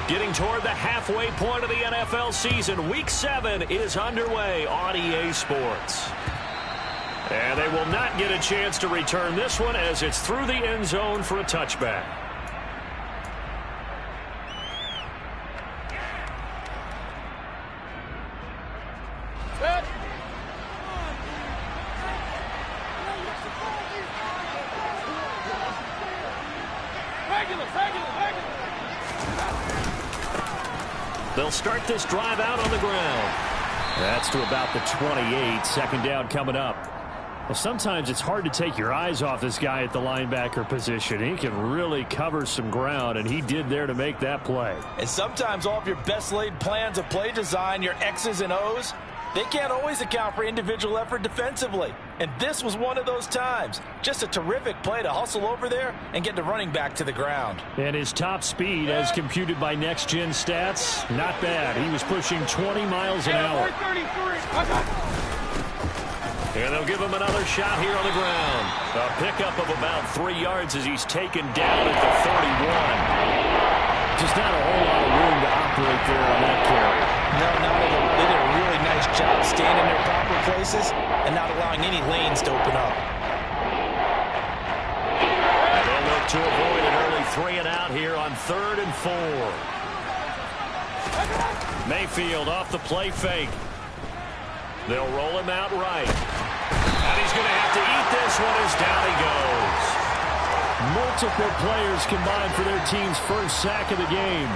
Getting toward the halfway point of the NFL season. Week 7 is underway on EA Sports. And they will not get a chance to return this one as it's through the end zone for a touchback. They'll start this drive out on the ground. That's to about the 28. Second down coming up. Well, sometimes it's hard to take your eyes off this guy at the linebacker position. He can really cover some ground, and he did there to make that play. And sometimes all of your best laid plans of play design, your X's and O's, they can't always account for individual effort defensively. And this was one of those times. Just a terrific play to hustle over there and get the running back to the ground. And his top speed, as computed by Next Gen Stats, not bad. He was pushing 20 miles an hour. And they'll give him another shot here on the ground. A pickup of about 3 yards as he's taken down at the 31. Just not a whole lot of room to operate there on that carry. No, not at all. They did a really nice job staying in their proper places and not allowing any lanes to open up. And they'll look to avoid an early 3 and out here on 3rd and 4. Mayfield off the play fake. They'll roll him out right. And he's going to have to eat this one as down he goes. Multiple players combined for their team's first sack of the game.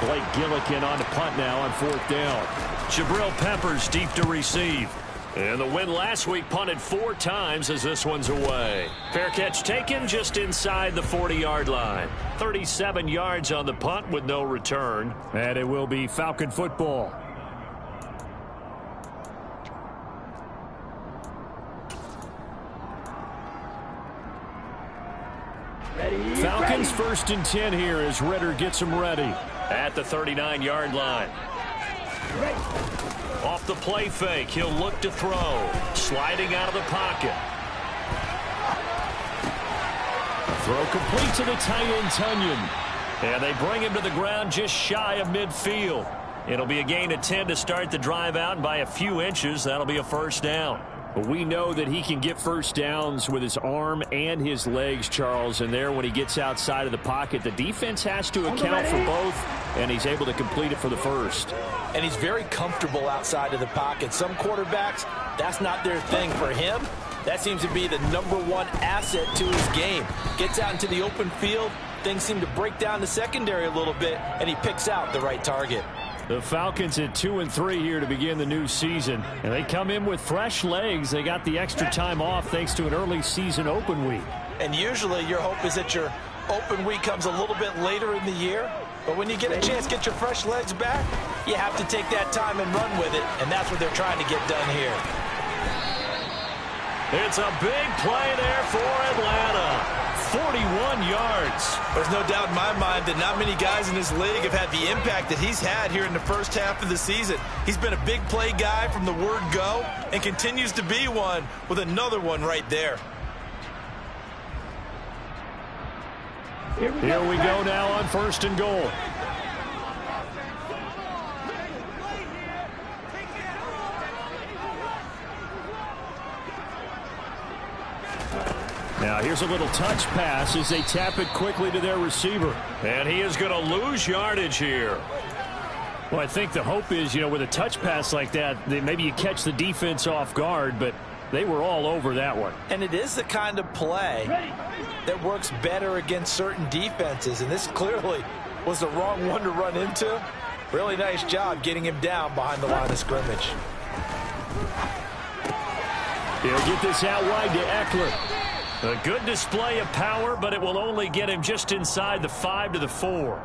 Blake Gillikin on the punt now on 4th down. Jabril Peppers deep to receive. And the win last week punted 4 times as this one's away. Fair catch taken just inside the 40-yard line. 37 yards on the punt with no return. And it will be Falcon football. Falcons 1st and 10 here as Ritter gets them ready. At the 39-yard line. Off the play fake, he'll look to throw. Sliding out of the pocket. Throw complete to the tight end, Tunyon. And they bring him to the ground just shy of midfield. It'll be a gain of 10 to start the drive out, and by a few inches, that'll be a first down. But we know that he can get first downs with his arm and his legs, Charles. And there, when he gets outside of the pocket, the defense has to account for both, and he's able to complete it for the first. And he's very comfortable outside of the pocket. Some quarterbacks, that's not their thing. For him, that seems to be the #1 asset to his game. Gets out into the open field, things seem to break down the secondary a little bit, and he picks out the right target. The Falcons at 2-3 here to begin the new season. And they come in with fresh legs. They got the extra time off thanks to an early season open week. And usually your hope is that your open week comes a little bit later in the year. But when you get a chance to get your fresh legs back, you have to take that time and run with it. And that's what they're trying to get done here. It's a big play there for Atlanta. 41 yards. There's no doubt in my mind that not many guys in this league have had the impact that he's had here in the first half of the season. He's been a big play guy from the word go and continues to be one with another one right there. Here we go now on 1st and goal. Now here's a little touch pass as they tap it quickly to their receiver. And he is going to lose yardage here. Well, I think the hope is, with a touch pass like that, maybe you catch the defense off guard, but they were all over that one. And it is the kind of play that works better against certain defenses, and this clearly was the wrong one to run into. Really nice job getting him down behind the line of scrimmage. He'll get this out wide to Eckler. A good display of power, but it will only get him just inside the 5 to the 4.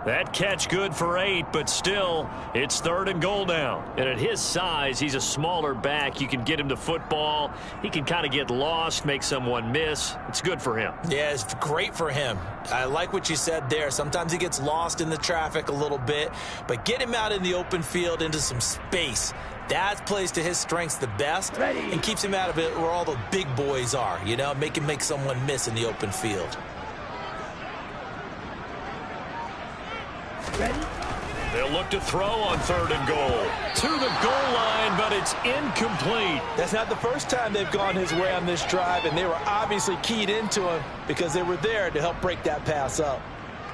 That catch good for 8, but still, it's 3rd and goal now. And at his size, he's a smaller back. You can get him to football. He can kind of get lost, make someone miss. It's good for him. Yeah, it's great for him. I like what you said there. Sometimes he gets lost in the traffic a little bit, but get him out in the open field into some space. That plays to his strengths the best and keeps him out of it where all the big boys are, make him make someone miss in the open field. They'll look to throw on 3rd and goal. To the goal line, but it's incomplete. That's not the first time they've gone his way on this drive, and they were obviously keyed into him because they were there to help break that pass up.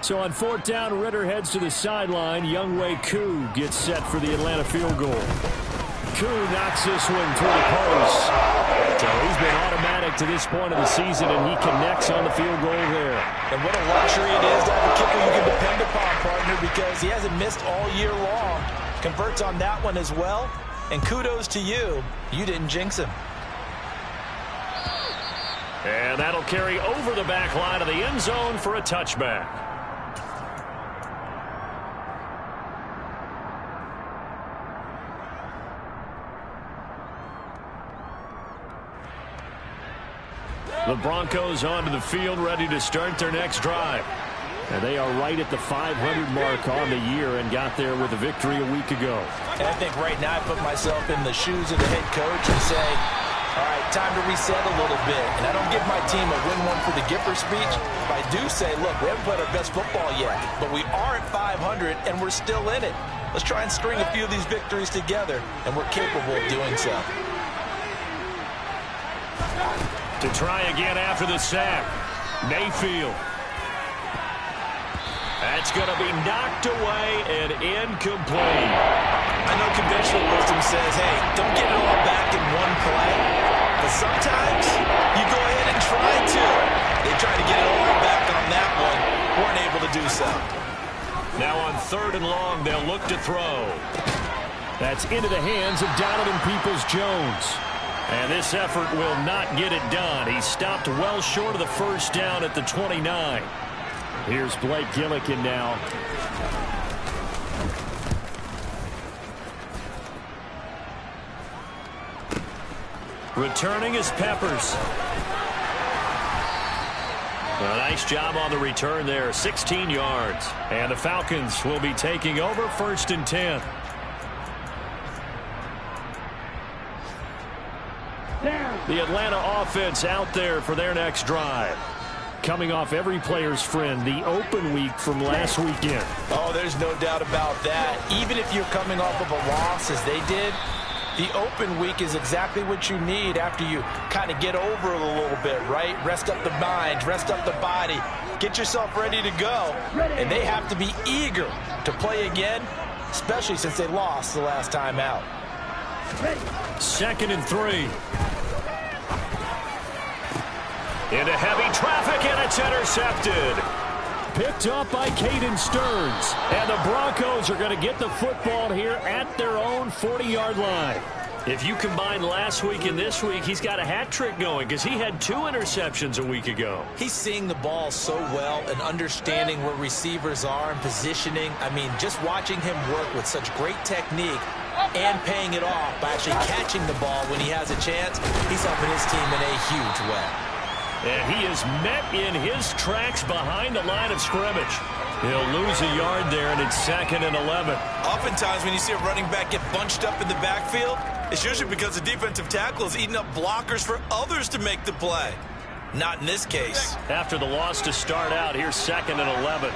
So on 4th down, Ritter heads to the sideline. wk7 gets set for the Atlanta field goal. Koo knocks this one through the post. So he's been automatic to this point of the season, and he connects on the field goal there. And what a luxury it is to have a kicker you can depend upon, partner, because he hasn't missed all year long. Converts on that one as well. And kudos to you. You didn't jinx him. And that'll carry over the back line of the end zone for a touchback. The Broncos onto the field, ready to start their next drive. And they are right at the 500 mark on the year and got there with a victory a week ago. And I think right now I put myself in the shoes of the head coach and say, all right, time to reset a little bit. And I don't give my team a win one for the Gipper speech, but I do say, look, we haven't played our best football yet, but we are at 500 and we're still in it. Let's try and string a few of these victories together, and we're capable of doing so. To try again after the sack, Mayfield. That's going to be knocked away and incomplete. I know conventional wisdom says, hey, don't get it all back in one play. But sometimes you go ahead and try to. They tried to get it all back on that one. Weren't able to do so. Now on 3rd and long, they'll look to throw. That's into the hands of Donovan Peoples-Jones. And this effort will not get it done. He stopped well short of the 1st down at the 29. Here's Blake Gillikin now. Returning is Peppers. A nice job on the return there, 16 yards. And the Falcons will be taking over 1st and 10. The Atlanta offense out there for their next drive. Coming off every player's friend, the open week from last weekend. Oh, there's no doubt about that. Even if you're coming off of a loss as they did, the open week is exactly what you need after you kind of get over it a little bit, right? Rest up the mind, rest up the body, get yourself ready to go. And they have to be eager to play again, especially since they lost the last time out. 2nd and 3. Into heavy traffic, and it's intercepted. Picked up by Caden Stearns. And the Broncos are going to get the football here at their own 40-yard line. If you combine last week and this week, he's got a hat trick going because he had 2 interceptions a week ago. He's seeing the ball so well and understanding where receivers are and positioning. I mean, just watching him work with such great technique and paying it off by actually catching the ball when he has a chance, he's helping his team in a huge way. And he is met in his tracks behind the line of scrimmage. He'll lose a yard there, and it's 2nd and 11. Oftentimes when you see a running back get bunched up in the backfield, it's usually because the defensive tackle is eating up blockers for others to make the play. Not in this case. After the loss to start out, here's 2nd and 11.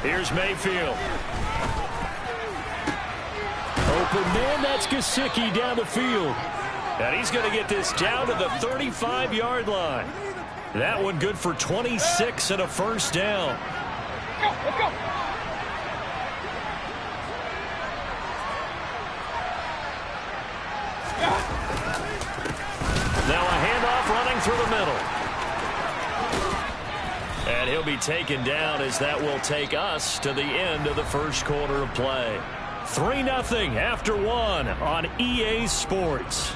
Here's Mayfield. Open man, that's Gesicki down the field. And he's going to get this down to the 35-yard line. That one good for 26 and a 1st down. Let's go. Now a handoff running through the middle. And he'll be taken down as that will take us to the end of the 1st quarter of play. 3-0 after 1 on EA Sports.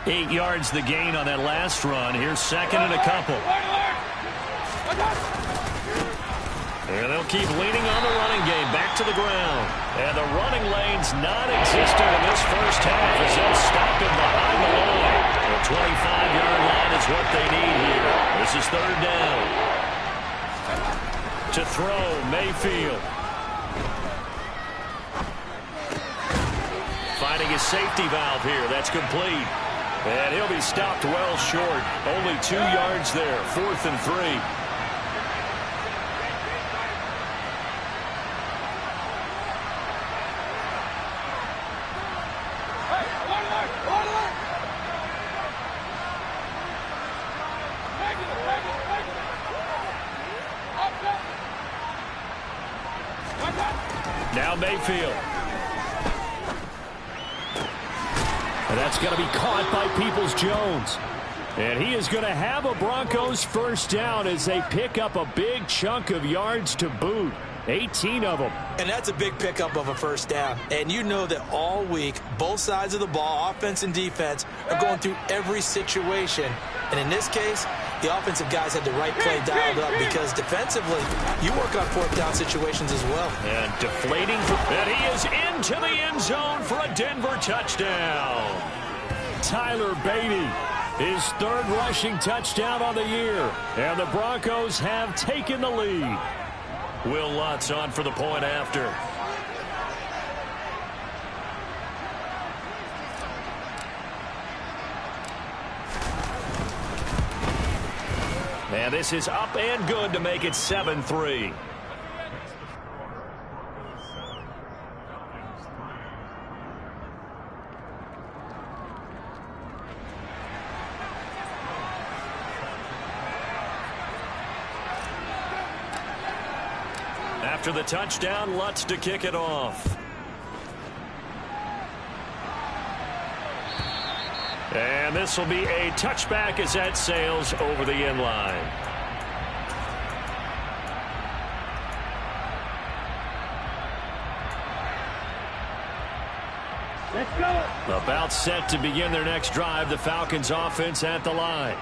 Eight yards the gain on that last run. Here's 2nd and a couple. And they'll keep leaning on the running game. Back to the ground. And the running lane's non-existent in this 1st half as they'll stop him behind the line. The 25-yard line is what they need here. This is 3rd down. To throw, Mayfield. Finding his safety valve here. That's complete. And he'll be stopped well short. Only 2 yards there. 4th and 3. Now Mayfield. And that's going to be caught by Peoples-Jones. And he is going to have a Broncos first down as they pick up a big chunk of yards to boot. 18 of them. And that's a big pickup of a first down. And you know that all week, both sides of the ball, offense and defense, are going through every situation. And in this case, the offensive guys had the right play dialed up because defensively, you work on 4th down situations as well. And deflating. And he is into the end zone for a Denver touchdown. Tyler Beatty, his 3rd rushing touchdown on the year. And the Broncos have taken the lead. Will Lutz on for the point after. And this is up and good to make it 7-3. After the touchdown, Lutz to kick it off. And this will be a touchback as that sails over the end line. Let's go. About set to begin their next drive, the Falcons offense at the line.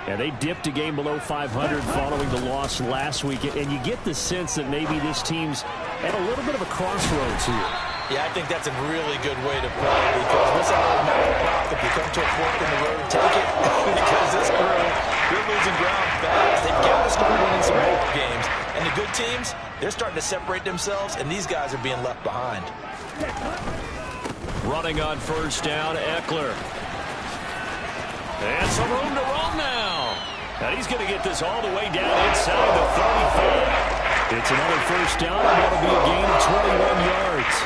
And they dipped a game below 500 following the loss last week. And you get the sense that maybe this team's at a little bit of a crossroads here. Yeah, I think that's a really good way to play because what's that old Madden prop? If you come to a fork in the road, take it. Because this crew, they're losing ground fast. They've got to start winning some ball games. And the good teams, they're starting to separate themselves, and these guys are being left behind. Running on first down, Eckler. And some room to run now. And he's going to get this all the way down inside the 35. It's another first down, and that'll be a gain of 21 yards.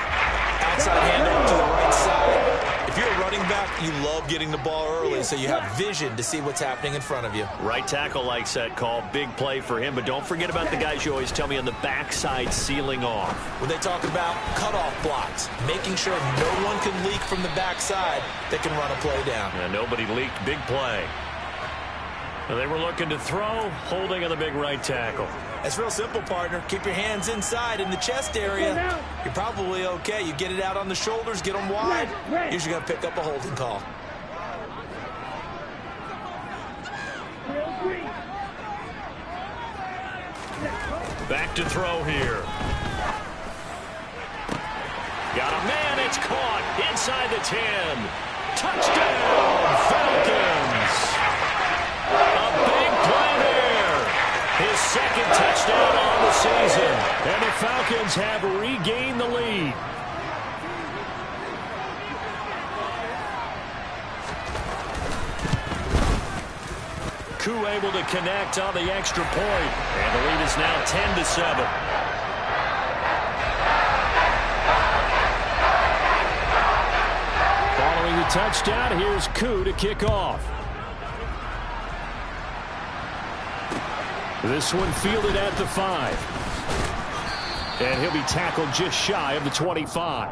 Outside handoff to the right side. If you're a running back, you love getting the ball early so you have vision to see what's happening in front of you. Right tackle likes that call. Big play for him. But don't forget about the guys you always tell me on the backside sealing off. When they talk about cutoff blocks, making sure no one can leak from the backside that can run a play down. And nobody leaked. Big play. And they were looking to throw, holding on the big right tackle. It's real simple, partner. Keep your hands inside in the chest area. You're probably okay. You get it out on the shoulders, get them wide. Usually going to pick up a holding call. Back to throw here. Got a man. It's caught inside the 10. Touchdown, Falcons. A big play there. His 2nd touchdown on the season. And the Falcons have regained the lead. Koo able to connect on the extra point. And the lead is now 10-7. Following the touchdown, here's Koo to kick off. This one fielded at the 5. And he'll be tackled just shy of the 25.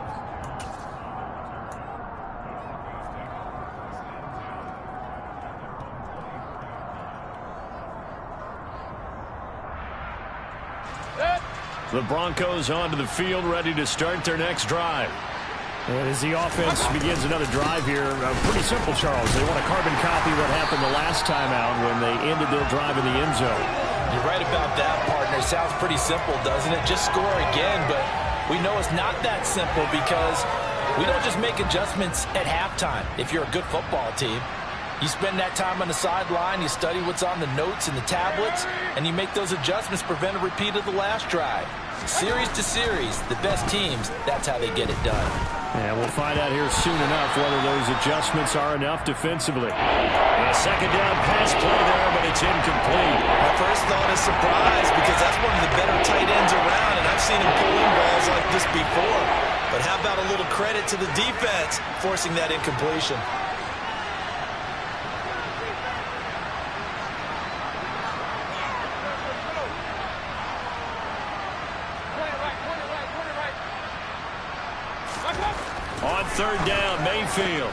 The Broncos onto the field, ready to start their next drive. And as the offense begins another drive here, pretty simple, Charles. They want to carbon copy what happened the last time out when they ended their drive in the end zone. You're right about that, partner. Sounds pretty simple, doesn't it? Just score again, but we know it's not that simple because we don't just make adjustments at halftime if you're a good football team. You spend that time on the sideline, you study what's on the notes and the tablets, and you make those adjustments to prevent a repeat of the last drive. Series to series, the best teams, that's how they get it done. And we'll find out here soon enough whether those adjustments are enough defensively. A second down pass play there, but it's incomplete. My first thought is surprise, because that's one of the better tight ends around, and I've seen him pull in balls like this before. But how about a little credit to the defense forcing that incompletion? On third down, Mayfield.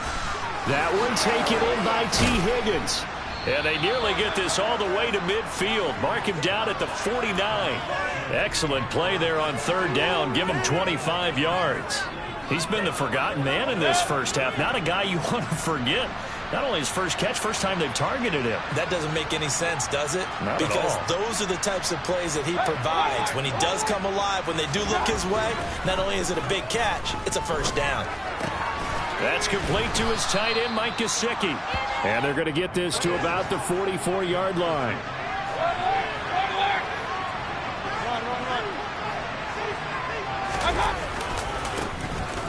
That one taken in by T. Higgins. And they nearly get this all the way to midfield. Mark him down at the 49. Excellent play there on third down. Give him 25 yards. He's been the forgotten man in this first half. Not a guy you want to forget. Not only his first catch, first time they've targeted him. That doesn't make any sense, does it? Not because at all. Those are the types of plays that he provides. When he does come alive, when they do look his way, not only is it a big catch, it's a first down. That's complete to his tight end, Mike Gesicki. And they're going to get this to about the 44-yard line.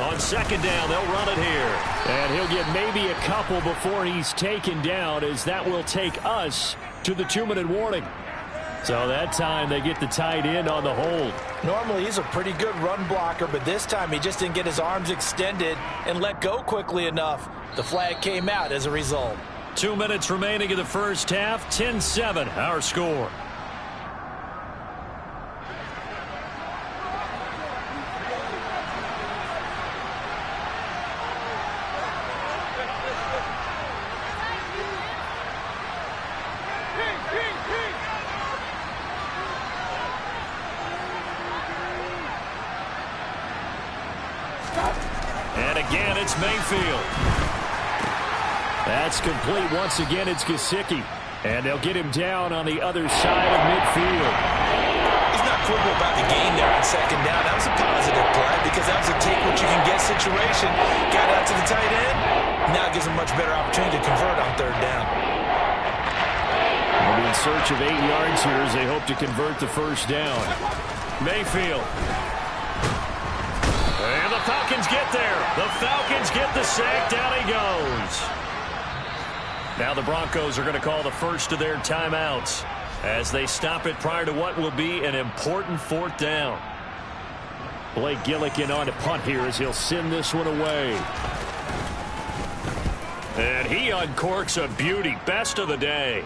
On second down, they'll run it here. And he'll get maybe a couple before he's taken down, as that will take us to the 2-minute warning. So that time they get the tight end on the hold. Normally he's a pretty good run blocker, but this time he just didn't get his arms extended and let go quickly enough. The flag came out as a result. 2 minutes remaining in the first half. 10-7 our score. And again, it's Mayfield. That's complete. Once again, it's Gesicki. And they'll get him down on the other side of midfield. He's not quibble about the gain there on second down. That was a positive play because that was a take-what-you-can-get situation. Got out to the tight end. Now it gives him much better opportunity to convert on third down. They'll be in search of 8 yards here as they hope to convert the first down. Mayfield. And the Falcons get there. The Falcons get the sack. Down he goes. Now the Broncos are going to call the first of their timeouts as they stop it prior to what will be an important fourth down. Blake Gillikin on to punt here as he'll send this one away. And he uncorks a beauty. Best of the day.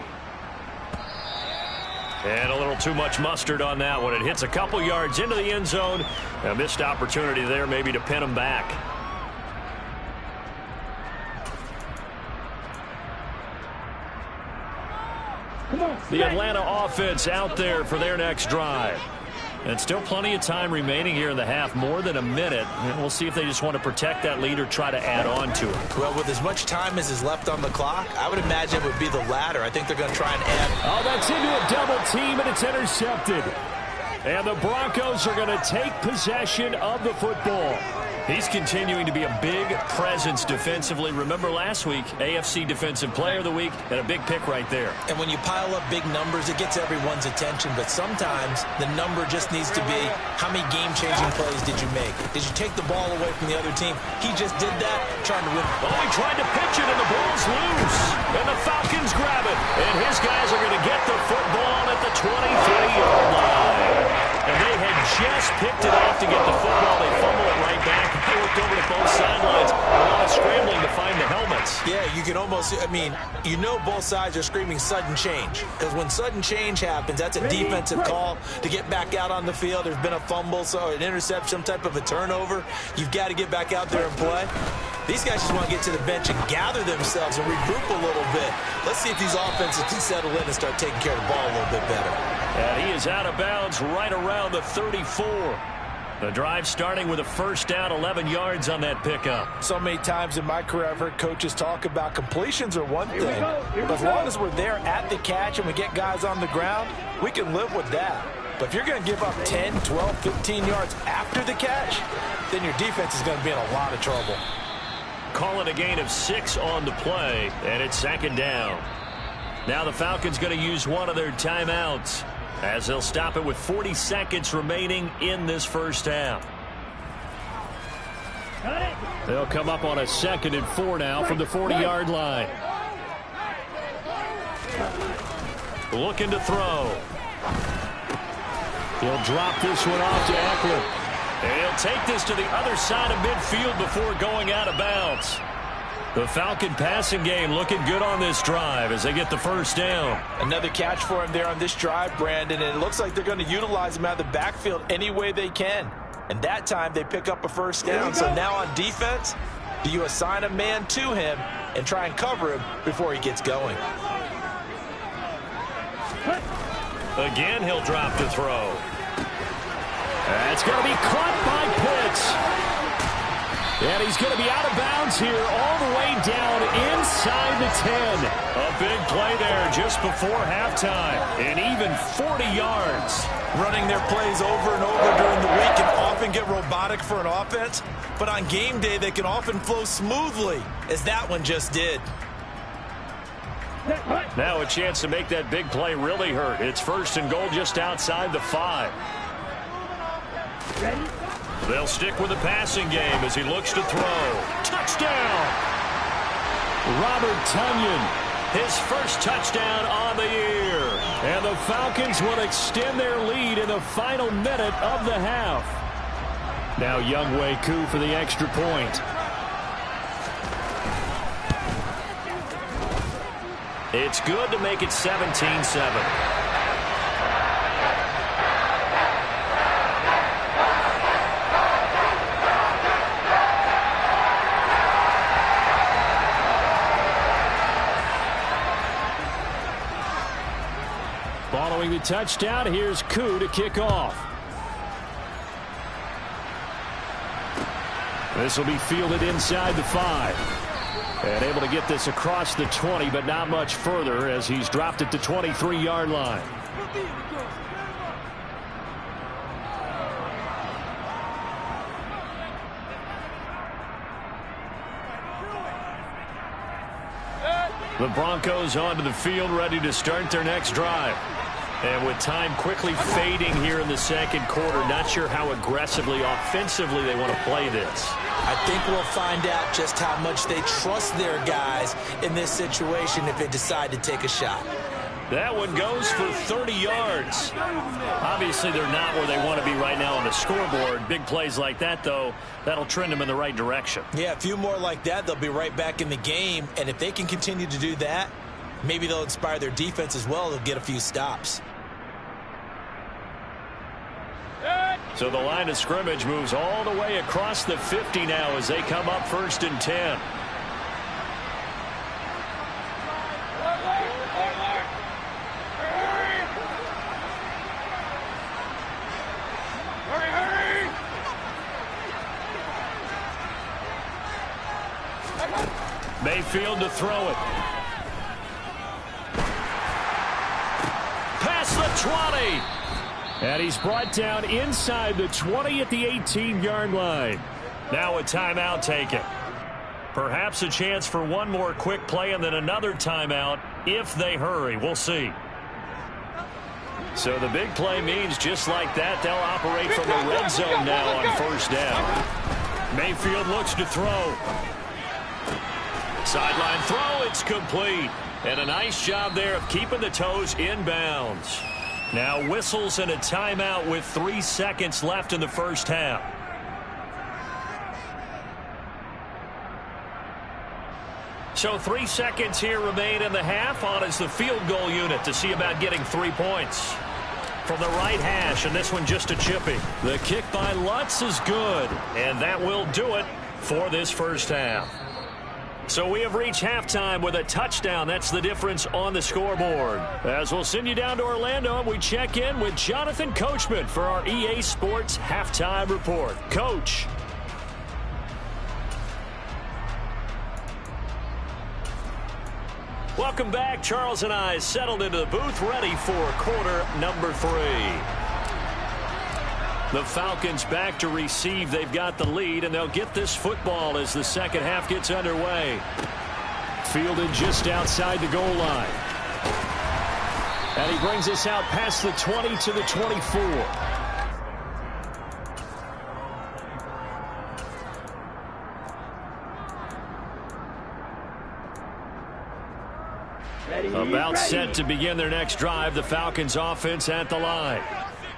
And a little too much mustard on that one. It hits a couple yards into the end zone. A missed opportunity there maybe to pin him back. The Atlanta offense out there for their next drive. And still plenty of time remaining here in the half, more than a minute. And we'll see if they just want to protect that lead or try to add on to it. Well, with as much time as is left on the clock, I would imagine it would be the latter. I think they're going to try and add. Oh, that's into a double team, and it's intercepted. And the Broncos are going to take possession of the football. He's continuing to be a big presence defensively. Remember last week, AFC Defensive Player of the Week, and a big pick right there. And when you pile up big numbers, it gets everyone's attention. But sometimes the number just needs to be, how many game-changing plays did you make? Did you take the ball away from the other team? He just did that, trying to win. Oh, he tried to pitch it, and the ball's loose. And the Falcons grab it. And his guys are going to get the football at the 23-yard line. And they had just picked it off to get the football. They fumble it right back. They looked over to both sidelines. A lot of scrambling to find the helmets. Yeah, you can almost, I mean, you know both sides are screaming sudden change. Because when sudden change happens, that's a defensive call to get back out on the field. There's been a fumble, so an interception, some type of a turnover. You've got to get back out there and play. These guys just want to get to the bench and gather themselves and regroup a little bit. Let's see if these offenses can settle in and start taking care of the ball a little bit better. And he is out of bounds right around the 34. The drive starting with a first down, 11 yards on that pickup. So many times in my career I've heard coaches talk about completions are one thing. But as long as we're there at the catch and we get guys on the ground, we can live with that. But if you're going to give up 10, 12, 15 yards after the catch, then your defense is going to be in a lot of trouble. call it a gain of 6 on the play, and it's second down. Now the Falcons going to use one of their timeouts as they'll stop it with 40 seconds remaining in this first half. They'll come up on a 2nd and 4 now from the 40-yard line. Looking to throw. He'll drop this one off to Eckler. And he'll take this to the other side of midfield before going out of bounds. The Falcon passing game looking good on this drive as they get the first down. Another catch for him there on this drive, Brandon, and it looks like they're going to utilize him out of the backfield any way they can. And that time they pick up a first down. So now on defense, do you assign a man to him and try and cover him before he gets going? Again, he'll drop to throw. That's going to be caught by Pitts. And he's going to be out of bounds here all the way down inside the 10. A big play there just before halftime. And even 40 yards. Running their plays over and over during the week can often get robotic for an offense. But on game day, they can often flow smoothly, as that one just did. Now a chance to make that big play really hurt. It's 1st and goal just outside the 5. They'll stick with the passing game as he looks to throw. Touchdown! Robert Tonyan, his first touchdown on the year. And the Falcons will extend their lead in the final minute of the half. Now wk7 for the extra point. It's good to make it 17-7. Following the touchdown, here's Koo to kick off. This will be fielded inside the 5. And able to get this across the 20, but not much further as he's dropped it to 23-yard line. The Broncos onto the field, ready to start their next drive. And with time quickly fading here in the second quarter, not sure how aggressively, offensively they want to play this. I think we'll find out just how much they trust their guys in this situation if they decide to take a shot. That one goes for 30 yards. Obviously, they're not where they want to be right now on the scoreboard. Big plays like that, though, that'll trend them in the right direction. Yeah, a few more like that, they'll be right back in the game. And if they can continue to do that, maybe they'll inspire their defense as well. They'll get a few stops. So the line of scrimmage moves all the way across the 50 now as they come up 1st and 10. Mayfield to throw it. Past the 20. And he's brought down inside the 20 at the 18-yard line. Now a timeout taken. Perhaps a chance for one more quick play and then another timeout if they hurry. We'll see. So the big play means just like that, they'll operate from the red zone now on 1st down. Mayfield looks to throw. Sideline throw, it's complete. And a nice job there of keeping the toes inbounds. Now whistles and a timeout with 3 seconds left in the first half. So 3 seconds here remain in the half. On is the field goal unit to see about getting 3 points. From the right hash, and this one just a chippy. The kick by Lutz is good, and that will do it for this first half. So we have reached halftime with a touchdown. That's the difference on the scoreboard. As we'll send you down to Orlando, and we check in with Jonathan Coachman for our EA Sports Halftime Report. Coach. Welcome back. Charles and I settled into the booth, ready for quarter number 3. The Falcons back to receive. They've got the lead, and they'll get this football as the second half gets underway. Fielded just outside the goal line. And he brings us out past the 20 to the 24. About set to begin their next drive. The Falcons offense at the line.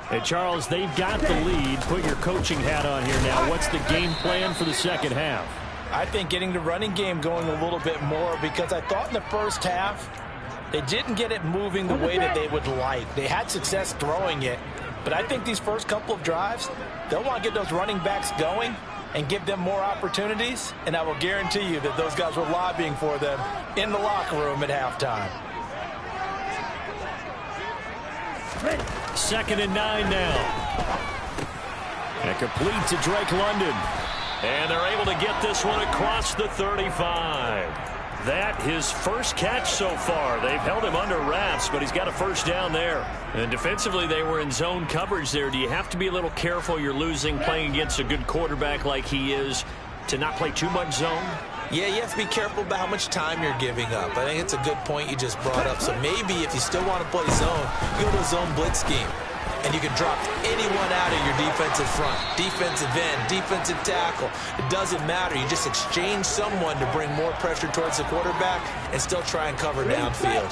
Hey, Charles, they've got the lead. Put your coaching hat on here now. What's the game plan for the second half? I think getting the running game going a little bit more, because I thought in the first half they didn't get it moving the way that they would like. They had success throwing it, but I think these first couple of drives, they'll want to get those running backs going and give them more opportunities, and I will guarantee you that those guys were lobbying for them in the locker room at halftime. 2nd and 9 now. And complete to Drake London. And they're able to get this one across the 35. That his first catch so far. They've held him under wraps, but he's got a first down there. And defensively, they were in zone coverage there. Do you have to be a little careful? You're losing playing against a good quarterback like he is to not play too much zone? Yeah, you have to be careful about how much time you're giving up. I think it's a good point you just brought up. So maybe if you still want to play zone, you go to a zone blitz scheme. And you can drop anyone out of your defensive front, defensive end, defensive tackle. It doesn't matter. You just exchange someone to bring more pressure towards the quarterback and still try and cover downfield.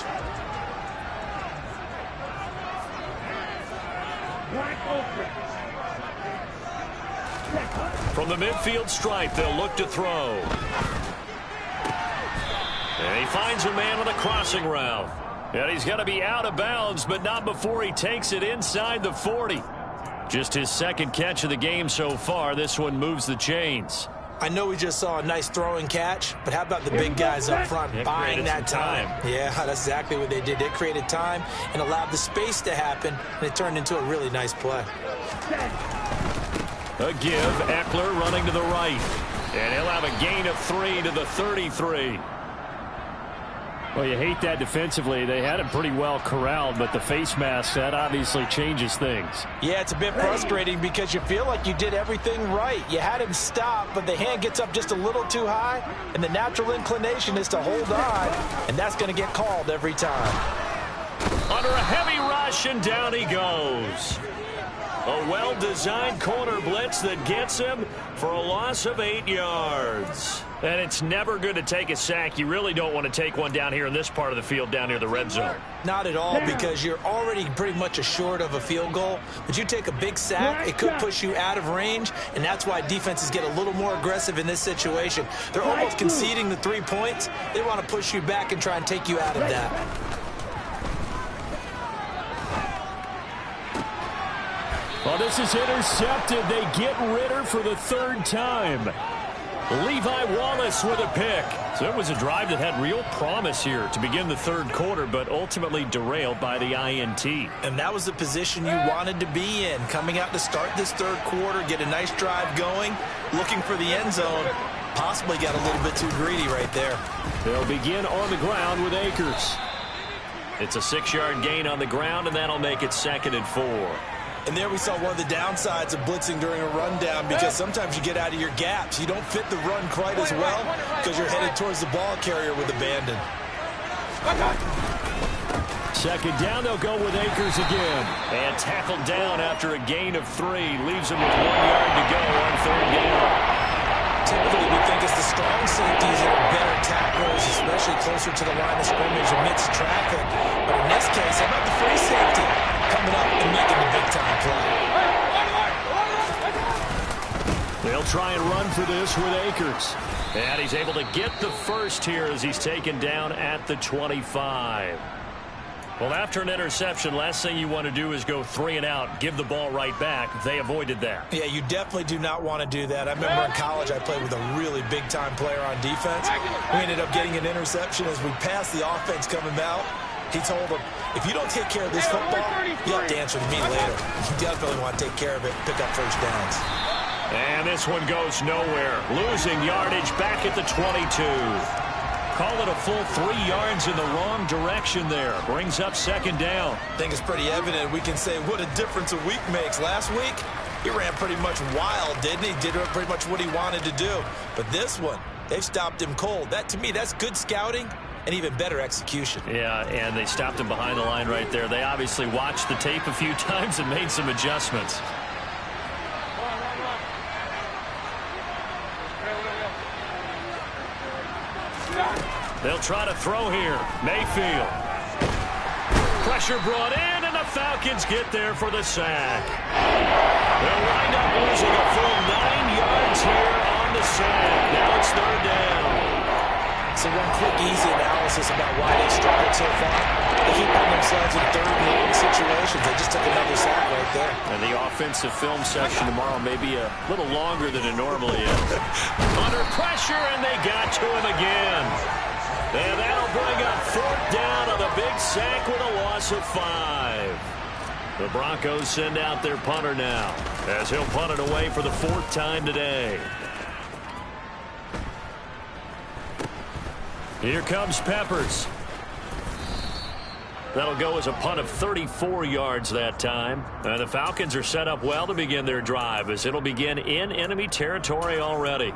From the midfield stripe, they'll look to throw. And he finds a man with a crossing route. And he's got to be out of bounds, but not before he takes it inside the 40. Just his second catch of the game so far. This one moves the chains. I know we just saw a nice throwing catch, but how about the big guys up front buying that time? Yeah, that's exactly what they did. They created time and allowed the space to happen, and it turned into a really nice play. A give, Eckler running to the right. And he'll have a gain of 3 to the 33. Well, you hate that defensively. They had him pretty well corralled, but the face mask, that obviously changes things. Yeah, it's a bit frustrating because you feel like you did everything right. You had him stop, but the hand gets up just a little too high, and the natural inclination is to hold on, and that's going to get called every time. Under a heavy rush, and down he goes. A well-designed corner blitz that gets him for a loss of 8 yards. And it's never good to take a sack. You really don't want to take one down here in this part of the field down near the red zone. Not at all, because you're already pretty much assured of a field goal. But you take a big sack, it could push you out of range, and that's why defenses get a little more aggressive in this situation. They're almost conceding the 3 points. They want to push you back and try and take you out of that. Well, this is intercepted. They get Ritter for the 3rd time. Levi Wallace with a pick. So it was a drive that had real promise here to begin the 3rd quarter, but ultimately derailed by the INT. And that was the position you wanted to be in. Coming out to start this 3rd quarter, get a nice drive going, looking for the end zone. Possibly got a little bit too greedy right there. They'll begin on the ground with Akers. It's a 6-yard gain on the ground, and that'll make it 2nd and 4. And there we saw one of the downsides of blitzing during a rundown, because sometimes you get out of your gaps. You don't fit the run quite as well because you're headed towards the ball carrier with abandon. 2nd down, they'll go with Akers again. And tackled down after a gain of 3. Leaves him with 1 yard to go on 3rd down. Typically, we think it's the strong safeties that are better tacklers, especially closer to the line of scrimmage amidst traffic. But in this case, how about the free safety coming up and making the big-time play? They'll try and run for this with Akers. And he's able to get the first here as he's taken down at the 25. Well, after an interception, last thing you want to do is go 3 and out, give the ball right back. They avoided that. Yeah, you definitely do not want to do that. I remember in college I played with a really big-time player on defense. We ended up getting an interception as we passed the offense coming out. He told him, if you don't take care of this football, you'll have to answer to me later. You definitely want to take care of it, pick up first downs. And this one goes nowhere. Losing yardage back at the 22. Call it a full 3 yards in the wrong direction there. Brings up 2nd down. I think it's pretty evident. We can say what a difference a week makes. Last week, He ran pretty much wild, didn't he? Did pretty much what he wanted to do. But this one, they stopped him cold. That, to me, that's good scouting and even better execution. Yeah, and they stopped him behind the line right there. They obviously watched the tape a few times and made some adjustments. They'll try to throw here. Mayfield. Pressure brought in, and the Falcons get there for the sack. They'll wind up losing a full 9 yards here on the sack. Now it's third down. So one quick, easy analysis about why they struggled so far. They keep putting themselves in third and long situations. They just took another sack right there. And the offensive film section tomorrow may be a little longer than it normally is. Under pressure, and they got to him again. And that'll bring up fourth down on a big sack with a loss of 5. The Broncos send out their punter now, as he'll punt it away for the 4th time today. Here comes Peppers. That'll go as a punt of 34 yards that time. And the Falcons are set up well to begin their drive, as it'll begin in enemy territory already.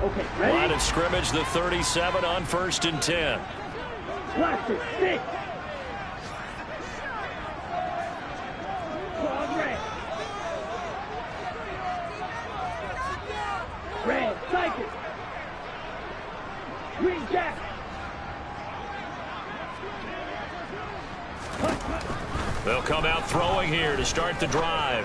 Okay, ready? Line of scrimmage, the 37 on 1st and 10. Watch it, stick. Red, cycle. Green jacket. They'll come out throwing here to start the drive.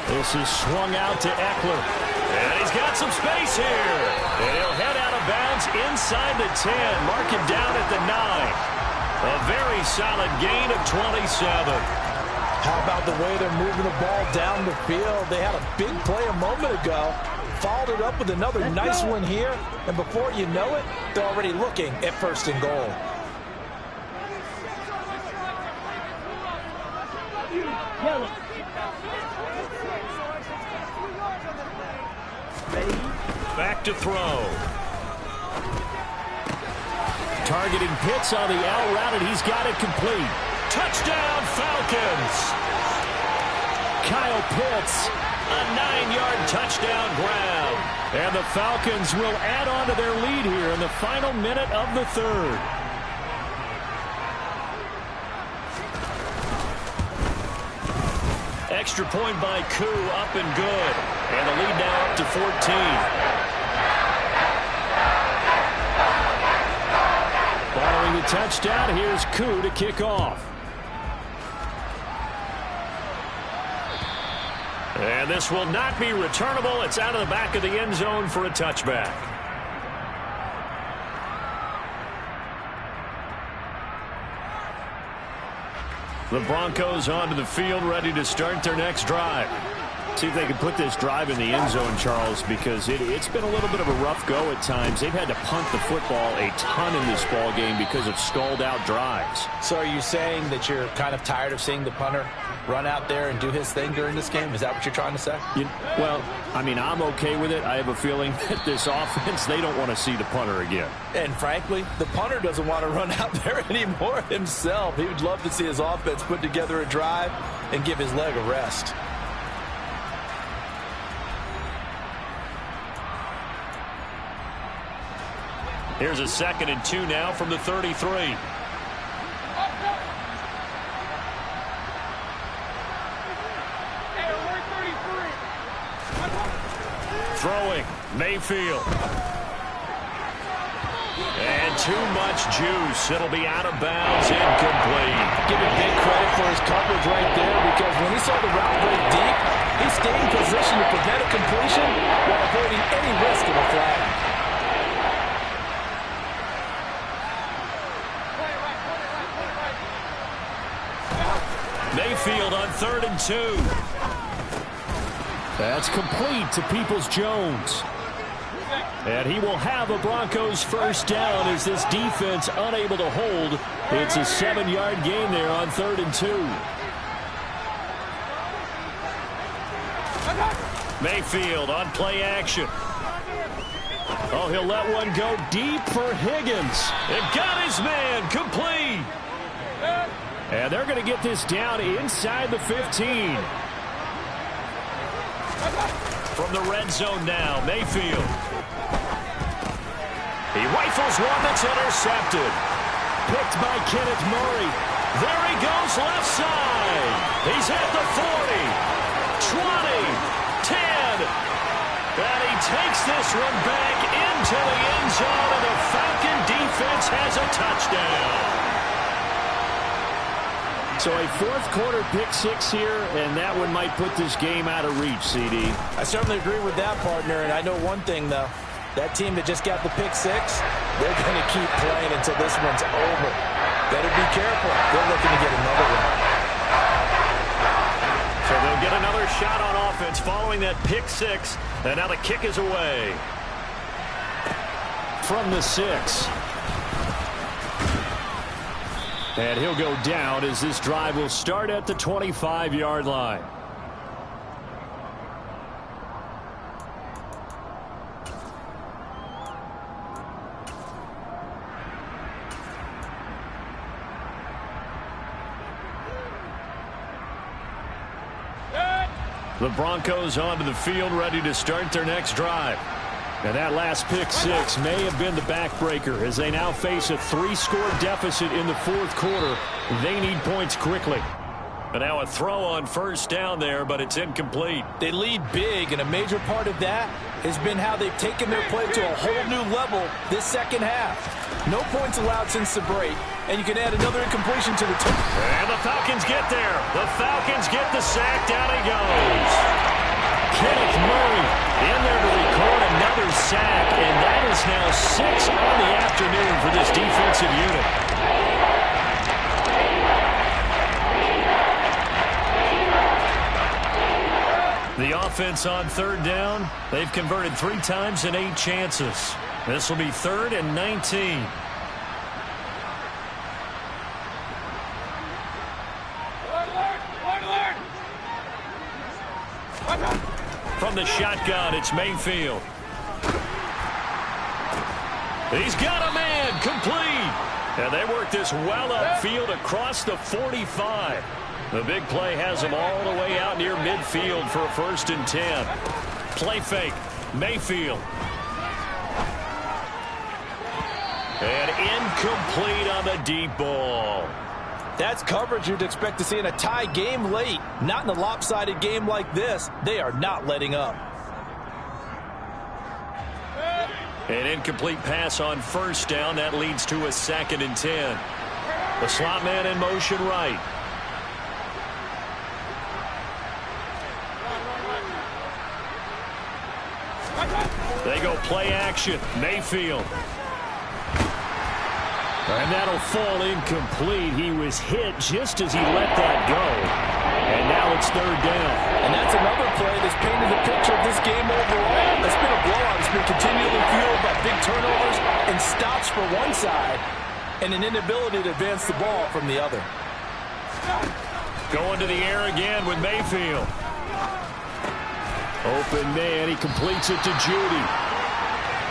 This is swung out to Eckler. And he's got some space here. And he'll head out of bounds inside the 10. Mark him down at the 9. A very solid gain of 27. How about the way they're moving the ball down the field? They had a big play a moment ago. Followed it up with another nice one here. And before you know it, they're already looking at 1st and goal. Yellow. Back to throw. Targeting Pitts on the out route, and he's got it complete. Touchdown, Falcons! Kyle Pitts, a 9-yard touchdown grab. And the Falcons will add on to their lead here in the final minute of the 3rd. Extra point by Koo, up and good. And the lead now up to 14. Following the touchdown, here's Koo to kick off. And this will not be returnable. It's out of the back of the end zone for a touchback. The Broncos onto the field, ready to start their next drive. See if they can put this drive in the end zone, Charles, because it's been a little bit of a rough go at times. They've had to punt the football a ton in this ball game because of stalled out drives. So are you saying that you're kind of tired of seeing the punter run out there and do his thing during this game? Is that what you're trying to say? Well, I mean, I'm okay with it. I have a feeling that this offense, they don't want to see the punter again. And frankly, the punter doesn't want to run out there anymore himself. He would love to see his offense put together a drive and give his leg a rest. Here's a 2nd and 2 now from the 33. Throwing, Mayfield. And too much juice. It'll be out of bounds, incomplete. Give him big credit for his coverage right there, because when he saw the route break deep, he stayed in position to prevent a completion while avoiding any risk of a flag. Mayfield on 3rd and 2. That's complete to Peoples-Jones. And he will have a Broncos first down as this defense unable to hold. It's a 7-yard gain there on 3rd and 2. Mayfield on play action. Oh, he'll let one go deep for Higgins. It got his man complete. And they're going to get this down inside the 15. From the red zone now, Mayfield. He rifles one that's intercepted. Picked by Kenneth Murray. There he goes left side. He's at the 40, 20, 10. And he takes this one back into the end zone, and the Falcon defense has a touchdown. So a fourth-quarter pick-6 here, and that one might put this game out of reach, CD. I certainly agree with that, partner, and I know one thing, though. That team that just got the pick-6, they're going to keep playing until this one's over. Better be careful. They're looking to get another one. So they'll get another shot on offense following that pick-6, and now the kick is away. From the 6. And he'll go down as this drive will start at the 25-yard line. The Broncos onto the field, ready to start their next drive. And that last pick-6 may have been the backbreaker as they now face a 3-score deficit in the fourth quarter. They need points quickly. And now a throw on first down there, but it's incomplete. They lead big, and a major part of that has been how they've taken their play to a whole new level this second half. No points allowed since the break, and you can add another incompletion to the team. And the Falcons get there. The Falcons get the sack. Down he goes. Kenneth Murray in there to record another sack, and that is now 6 on the afternoon for this defensive unit. The offense on third down, they've converted 3 times in 8 chances. This will be 3rd and 19. From the shotgun, it's Mayfield. He's got a man, complete. And they work this well upfield across the 45. The big play has him all the way out near midfield for a 1st and 10. Play fake, Mayfield. And incomplete on the deep ball. That's coverage you'd expect to see in a tie game late. Not in a lopsided game like this. They are not letting up. An incomplete pass on first down. That leads to a 2nd and 10. The slot man in motion right. They go play action. Mayfield. And that'll fall incomplete. He was hit just as he let that go. And now it's 3rd down. And that's another play that's painted the picture of this game overall. It's been a blowout. It's been continually fueled by big turnovers and stops for one side and an inability to advance the ball from the other. Going to the air again with Mayfield. Open man. He completes it to Judy.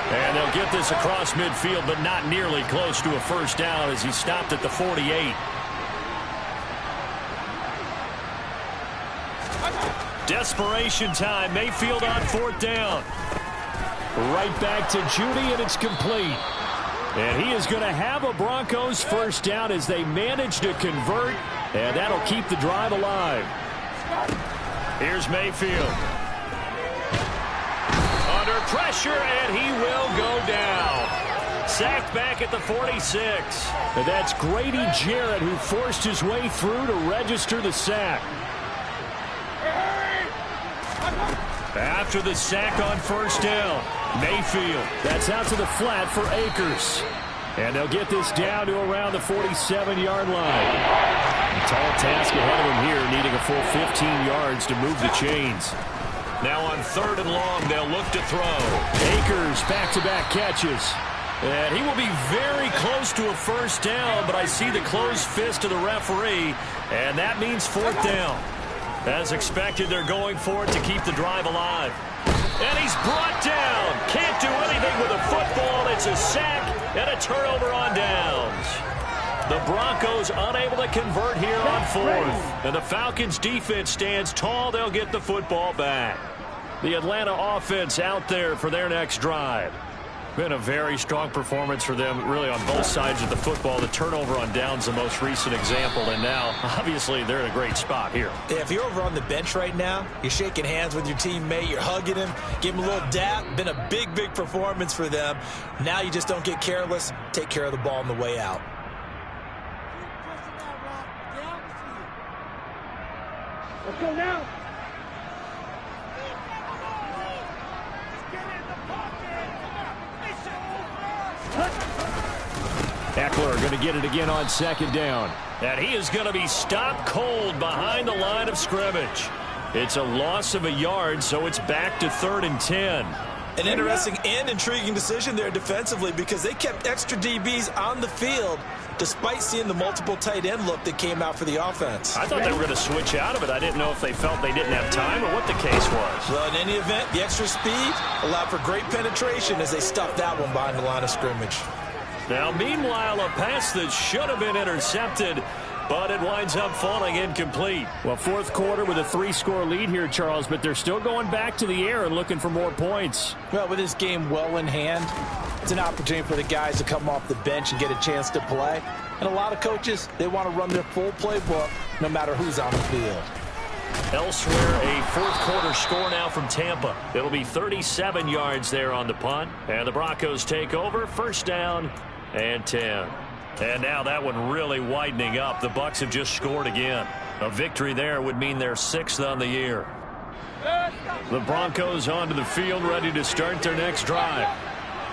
And they'll get this across midfield, but not nearly close to a 1st down as he stopped at the 48. Desperation time. Mayfield on 4th down. Right back to Judy, and it's complete. And he is going to have a Broncos 1st down as they manage to convert, and that'll keep the drive alive. Here's Mayfield. Under pressure, and he will go down. Sacked back at the 46. And that's Grady Jarrett who forced his way through to register the sack. After the sack on 1st down, Mayfield. That's out to the flat for Akers. And they'll get this down to around the 47-yard line. A tall task ahead of him here, needing a full 15 yards to move the chains. Now on 3rd and long, they'll look to throw. Akers, back-to-back catches. And he will be very close to a 1st down, but I see the closed fist of the referee, and that means 4th down. As expected, they're going for it to keep the drive alive. And he's brought down. Can't do anything with a football. It's a sack and a turnover on downs. The Broncos unable to convert here on fourth. And the Falcons defense stands tall. They'll get the football back. The Atlanta offense out there for their next drive. Been a very strong performance for them, really, on both sides of the football. The turnover on downs, the most recent example, and now, obviously, they're in a great spot here. Yeah, if you're over on the bench right now, you're shaking hands with your teammate, you're hugging him, give him a little dap. Been a big, big performance for them. Now you just don't get careless. Take care of the ball on the way out. Let's go now. Eckler going to get it again on second down. And he is going to be stopped cold behind the line of scrimmage. It's a loss of a yard, so it's back to 3rd and 10. An interesting and intriguing decision there defensively because they kept extra DBs on the field despite seeing the multiple tight end look that came out for the offense. I thought they were going to switch out of it. I didn't know if they felt they didn't have time or what the case was. Well, in any event, the extra speed allowed for great penetration as they stuffed that one behind the line of scrimmage. Now, meanwhile, a pass that should have been intercepted, but it winds up falling incomplete. Well, fourth quarter with a 3-score lead here, Charles, but they're still going back to the air and looking for more points. Well, with this game well in hand, it's an opportunity for the guys to come off the bench and get a chance to play. And a lot of coaches, they want to run their full playbook no matter who's on the field. Elsewhere, a fourth-quarter score now from Tampa. It'll be 37 yards there on the punt. And the Broncos take over, first down and 10. And now that one really widening up. The Bucs have just scored again. A victory there would mean they're 6th on the year. The Broncos onto the field, ready to start their next drive.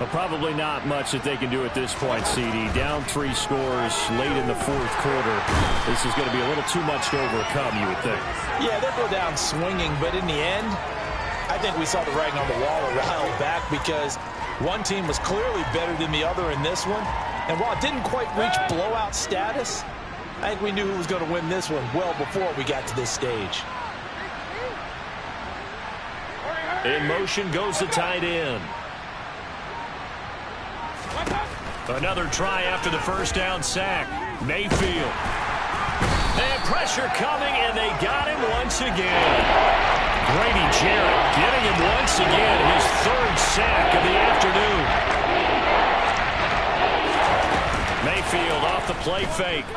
Well, probably not much that they can do at this point, CD. Down 3 scores late in the fourth quarter. This is going to be a little too much to overcome, you would think. Yeah, they'll go down swinging, but in the end, I think we saw the writing on the wall a while back because one team was clearly better than the other in this one. And while it didn't quite reach blowout status, I think we knew who was going to win this one well before we got to this stage. In motion goes the tight end. Another try after the first down sack. Mayfield. And pressure coming, and they got him once again. Grady Jarrett getting him once again, his 3rd sack of the afternoon. Mayfield off the play fake.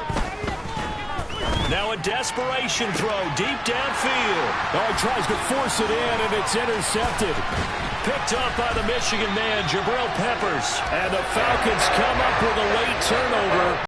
Now a desperation throw deep downfield. Oh, he tries to force it in, and it's intercepted. Picked up by the Michigan man, Jabril Peppers. And the Falcons come up with a late turnover.